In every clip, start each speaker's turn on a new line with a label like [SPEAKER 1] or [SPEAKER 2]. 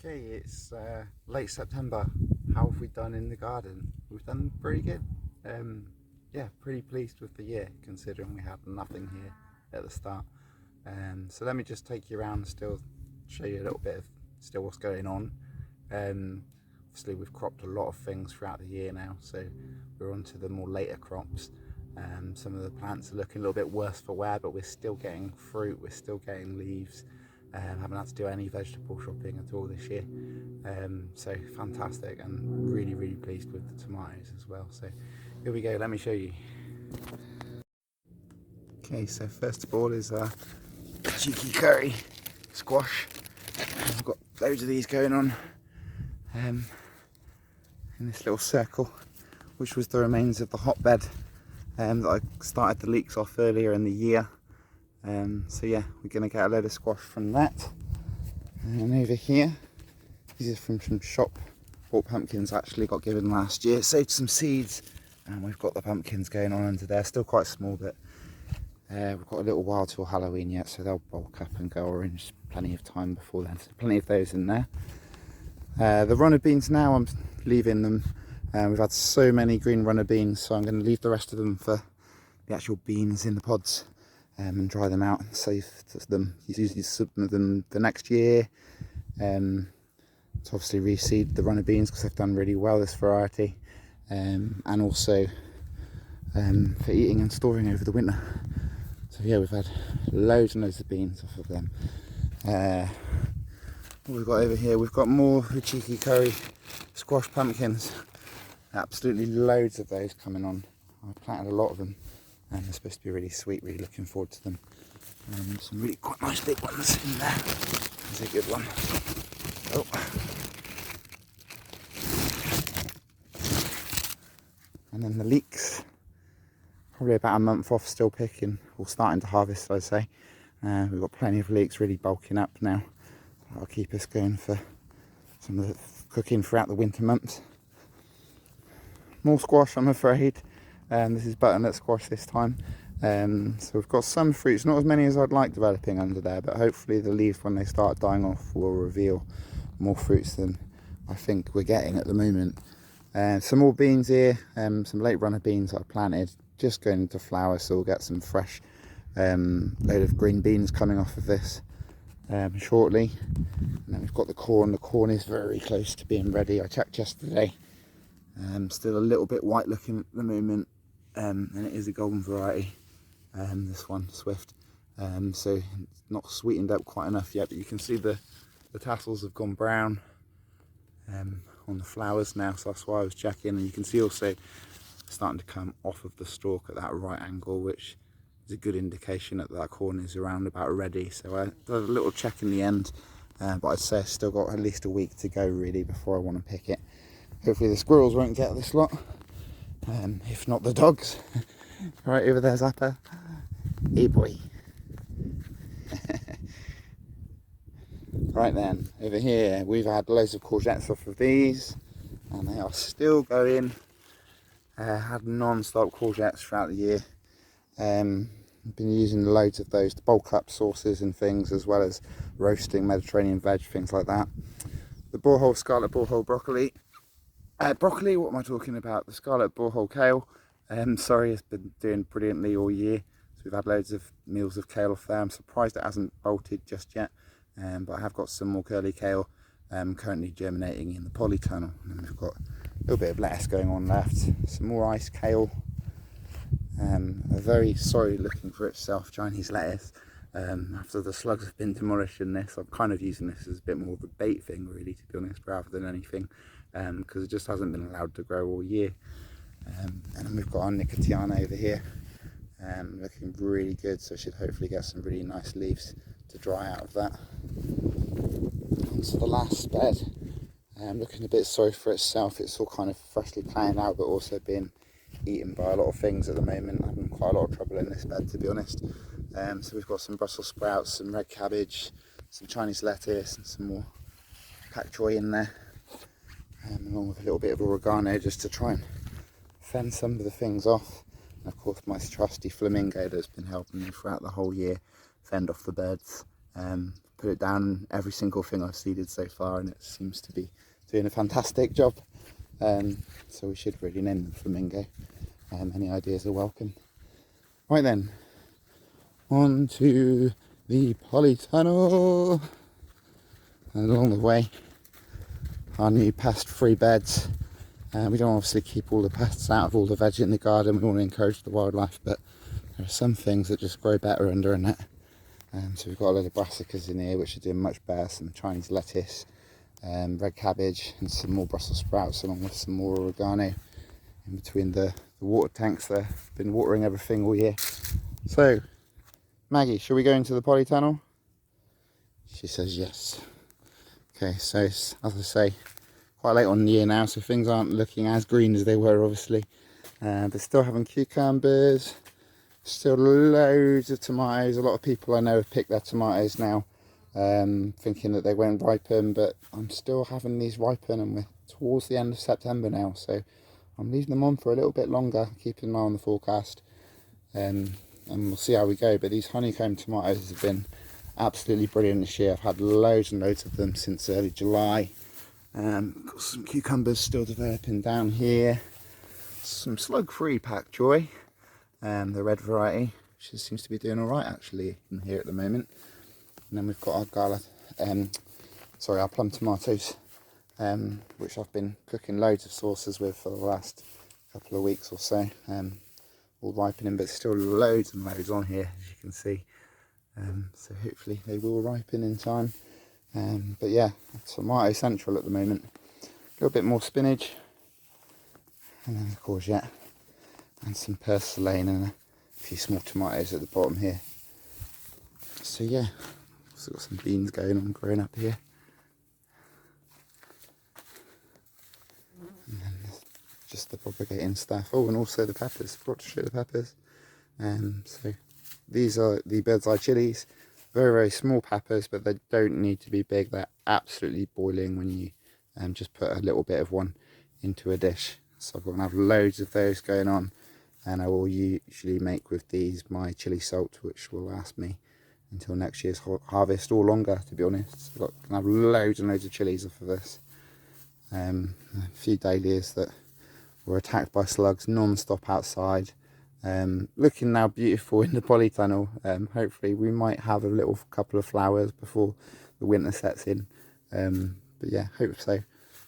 [SPEAKER 1] Okay, it's late September. How have we done in the garden? We've done pretty good. Um, yeah, pretty pleased with the year considering we had nothing here at the start. So let me just take you around, still show you a little bit of still what's going on. Obviously we've cropped a lot of things throughout the year now, so we're on to the more later crops. Some of the plants are looking a little bit worse for wear, but we're still getting fruit, we're still getting leaves. Haven't had to do any vegetable shopping at all this year, so fantastic, and really pleased with the tomatoes as well. So here we go, let me show you. Okay, so first of all is cheeky curry squash. I've got loads of these going on in this little circle, which was the remains of the hotbed that I started the leeks off earlier in the year. So yeah, we're going to get a load of squash from that. And over here, these are from some shop bought pumpkins, actually got given last year. Saved some seeds, and we've got the pumpkins going on under there. Still quite small, but we've got a little while till Halloween yet, so they'll bulk up and go orange. Plenty of time before then, so plenty of those in there. The runner beans now, I'm leaving them. We've had so many green runner beans, so I'm going to leave the rest of them for the actual beans in the pods. And dry them out and save them. Use some of them the next year. To obviously reseed the runner beans because they've done really well, this variety, and also for eating and storing over the winter. So yeah, we've had loads and loads of beans off of them. What we've got over here, we've got more cheeky curry squash pumpkins. Absolutely loads of those coming on. I planted a lot of them. And they're supposed to be really sweet, really looking forward to them. Some really quite nice big ones in there. There's a good one. Oh. And then the leeks, probably about a month off still picking, or starting to harvest, I'd say. We've got plenty of leeks really bulking up now. That'll keep us going for some of the cooking throughout the winter months. More squash, I'm afraid. This is butternut squash this time. So we've got some fruits, not as many as I'd like developing under there, but hopefully the leaves, when they start dying off, will reveal more fruits than I think we're getting at the moment. Some more beans here, some late runner beans that I planted, just going into flower, so we'll get some fresh load of green beans coming off of this shortly. And then we've got the corn. The corn is very close to being ready. I checked yesterday. Still a little bit white looking at the moment, and it is a golden variety, this one, Swift. So it's not sweetened up quite enough yet, but you can see the tassels have gone brown on the flowers now, so that's why I was checking. And you can see also starting to come off of the stalk at that right angle, which is a good indication that that corn is around about ready. So I did a little check in the end, but I'd say I've still got at least a week to go really before I want to pick it. Hopefully the squirrels won't get this lot, if not the dogs. Right over there, Zappa. Hey boy. Right then, over here we've had loads of courgettes off of these, and they are still going. Had non-stop courgettes throughout the year. I've been using loads of those to bulk up sauces and things, as well as roasting Mediterranean veg, things like that. The borehole scarlet borehole broccoli. Broccoli, what am I talking about? The scarlet borehole kale. Sorry, it's been doing brilliantly all year. So we've had loads of meals of kale off there. I'm surprised it hasn't bolted just yet. But I have got some more curly kale currently germinating in the polytunnel. And then we've got a little bit of lettuce going on left. Some more ice kale. A very sorry looking for itself Chinese lettuce. After the slugs have been demolished in this, I'm kind of using this as a bit more of a bait thing really, to be honest, rather than anything. Because it just hasn't been allowed to grow all year. And then we've got our Nicotiana over here, looking really good, so should hopefully get some really nice leaves to dry out of that. Onto the last bed, looking a bit sorry for itself. It's all kind of freshly planted out, but also being eaten by a lot of things at the moment. I'm having quite a lot of trouble in this bed, to be honest. So we've got some Brussels sprouts, some red cabbage, some Chinese lettuce, and some more pak choy in there. Along with a little bit of oregano, just to try and fend some of the things off. And of course my trusty flamingo that's been helping me throughout the whole year fend off the birds. put it down every single thing I've seeded so far, and it seems to be doing a fantastic job. So we should really name them Flamingo. Any ideas are welcome. Right then, on to the polytunnel. And along the way, our new pest-free beds. We don't obviously keep all the pests out of all the veg in the garden. We want to encourage the wildlife, but there are some things that just grow better under a net. So we've got a load of brassicas in here which are doing much better, some Chinese lettuce, red cabbage, and some more Brussels sprouts, along with some more oregano in between the water tanks there. Been watering everything all year. So, Maggie, shall we go into the polytunnel? She says yes. Okay, so as I say, quite late on in the year now, so things aren't looking as green as they were, obviously. But still having cucumbers, still loads of tomatoes. A lot of people I know have picked their tomatoes now, thinking that they won't ripen, but I'm still having these ripen, and we're towards the end of September now, so I'm leaving them on for a little bit longer, keeping an eye on the forecast, and we'll see how we go. But these honeycomb tomatoes have been absolutely brilliant this year. I've had loads and loads of them since early July. Got some cucumbers still developing down here. Some slug-free pak joy, the red variety, which seems to be doing all right actually in here at the moment. And then we've got our our plum tomatoes, which I've been cooking loads of sauces with for the last couple of weeks or so. All ripening, but still loads and loads on here, as you can see. So hopefully they will ripen in time. But yeah, tomato central at the moment. A little bit more spinach, and then a courgette, and some purslane, and a few small tomatoes at the bottom here. So yeah, also got some beans going on, growing up here. And then just the propagating stuff. Oh, and also the peppers. Forgot to show the peppers. So these are the bird's eye chilies. Very, very small peppers, but they don't need to be big. They're absolutely boiling when you just put a little bit of one into a dish. So I'm going to have loads of those going on, and I will usually make with these my chili salt, which will last me until next year's harvest, or longer, to be honest. So I'm going to have loads and loads of chilies off of this. A few dahlias that were attacked by slugs non-stop outside. Looking now beautiful in the polytunnel. Hopefully we might have a little couple of flowers before the winter sets in. But yeah, hope so.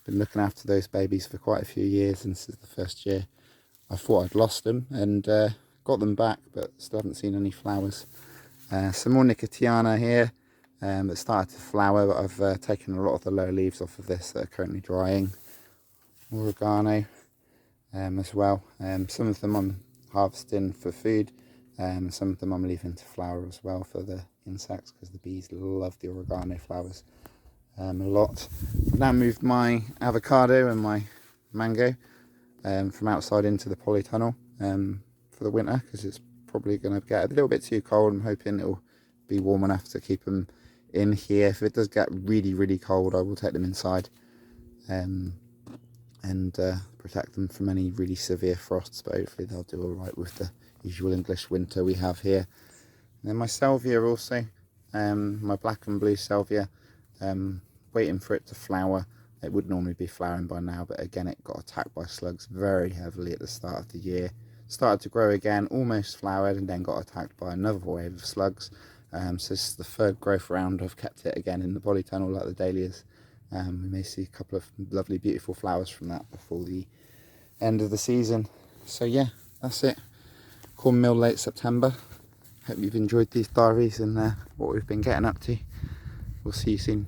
[SPEAKER 1] Been looking after those babies for quite a few years, and this is the first year I thought I'd lost them, and got them back, but still haven't seen any flowers. Some more Nicotiana here that started to flower, but I've taken a lot of the lower leaves off of this that are currently drying. Oregano as well. Some of them I'm harvesting for food, and some of them I'm leaving to flower as well for the insects, because the bees love the oregano flowers a lot. I've now moved my avocado and my mango from outside into the polytunnel for the winter, because it's probably going to get a little bit too cold. I'm hoping it'll be warm enough to keep them in here. If it does get really, really cold, I will take them inside and protect them from any really severe frosts, but hopefully they'll do all right with the usual English winter we have here. And then my salvia also, my black and blue salvia, waiting for it to flower. It would normally be flowering by now, but again it got attacked by slugs very heavily at the start of the year. Started to grow again, almost flowered, and then got attacked by another wave of slugs. So this is the third growth round I've kept it again in the polytunnel, like the dahlias. We may see a couple of lovely beautiful flowers from that before the end of the season. So yeah, that's it. Cornmill late September. Hope you've enjoyed these diaries and what we've been getting up to. We'll see you soon.